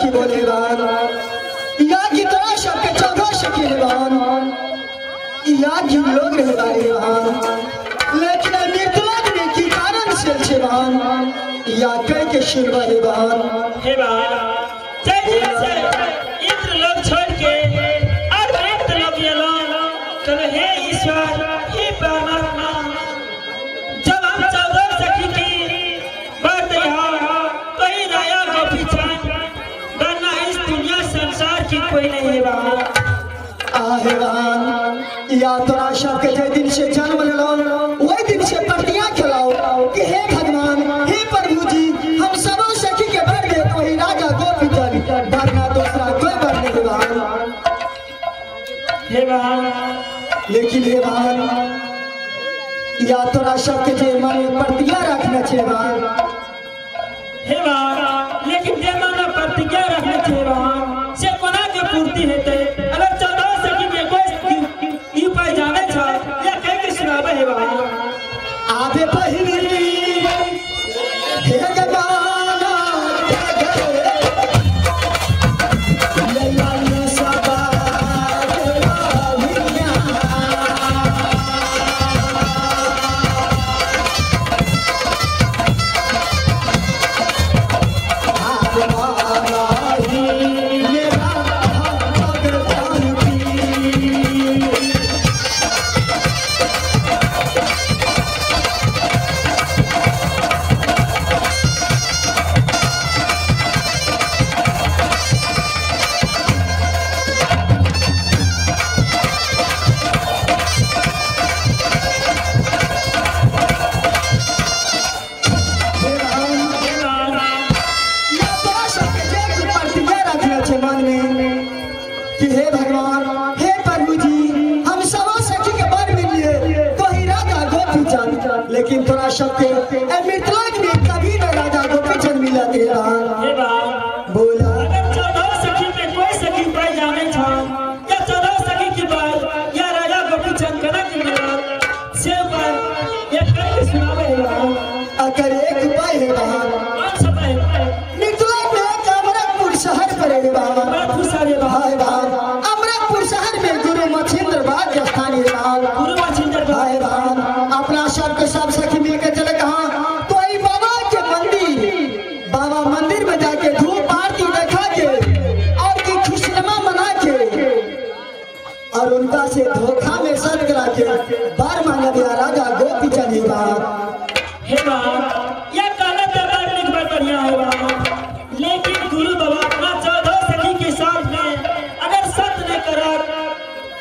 सखी बोले बान या की तरह सबके 14 सखी बान या की लोग रहे बारे बान लेकिन निर्तलाक ने की कारण से बान या कह के शिरवा हे बान चलिए से इंद्र लोग छोड़ के और मृत लोग ये लोग चलो हे ईश्वर हे परमात्मा जब हम 14 सखी की बात यहाँ कोई राया गोपी चांद वरना इस दुनिया संसार की कोई नहीं है आहेवान या तोरा सबके जे दिन से जन्म लेलो वही दिन से प्रतिज्ञा खेलाओ कि हे भगवान हे प्रभु जी हम सबों सखी के बर दे तो ही राजा गोपी चंद वरना दूसरा कोई बर नहीं भगवान हे भगवान लेकिन हे भगवान या तोरा सबके जे मन में प्रतिज्ञा रखना चाहिए भगवान हे भगवान लेकिन जे मन में प्रतिज्ञा रखना चाहिए भगवान से कोना के पूर्ति हेतै अगर 14 सखी के कोई उपाय जाने छ या कह के सुनाबे हे भगवान आबे पहिली हे गगाना लैला सबा कि हे भगवान हे प्रभु जी हम सब सखी के बर मिलिए तो ही राजा गोपी चंद लेकिन तोरा सबके मिथिलाक में कभी न राजा गोपी चंद मिला तेरा हे भगवान बोला अगर 14 सखी में कोई सखी उपाय जाने छ या 14 सखी की बात या राजा गोपी चंद कना के मिला से पर या कह के सुनाबे हे भगवान अगर एक उपाय है भगवान कौन सा उपाय मिथिलाक में कामरपुर शहर पर है भगवान बात सारे भाई भाई अमरपुर शहर में गुरु मछिंद्र बाग स्थानीय भाई गुरु मछिंद्र भाई भाई अपना सबके सब सखी मिल के चले कहा तो ई बाबा मंदिर में जाके धूप आरती देखा के और की खुशनुमा मना के और उनका से धोखा में सत करा के बार मांगा दिया राजा गोपी चंद ही बात हे भगवान या काला दरबार में बड़ बढ़िया है भगवान लेकिन गुरु बाबा अपना 14 सखी के साथ में अगर सत न करा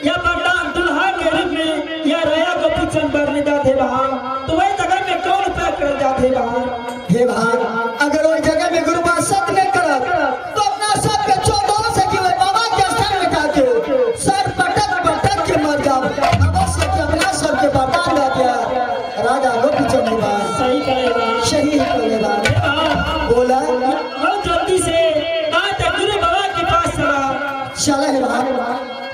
या बरदान दुल्हा के रूप में या राया गोपी चंद बरने जाते भगवान तो वही जगह में कौन उपाय कर जाते भगवान हे भाई अगर वो जगह में गुरु बात सत नहीं करत तो अपना सब के 14 सखी वो बाबा के स्थान में जाके सर पटक के मर जाओ अवश्य के अपना सब के बता दिया राजा गोपी चंद ही बात सही करेगा शहीद करने बात बोला बहुत जल्दी से आज गुरु बाबा के पास चला चला है भाई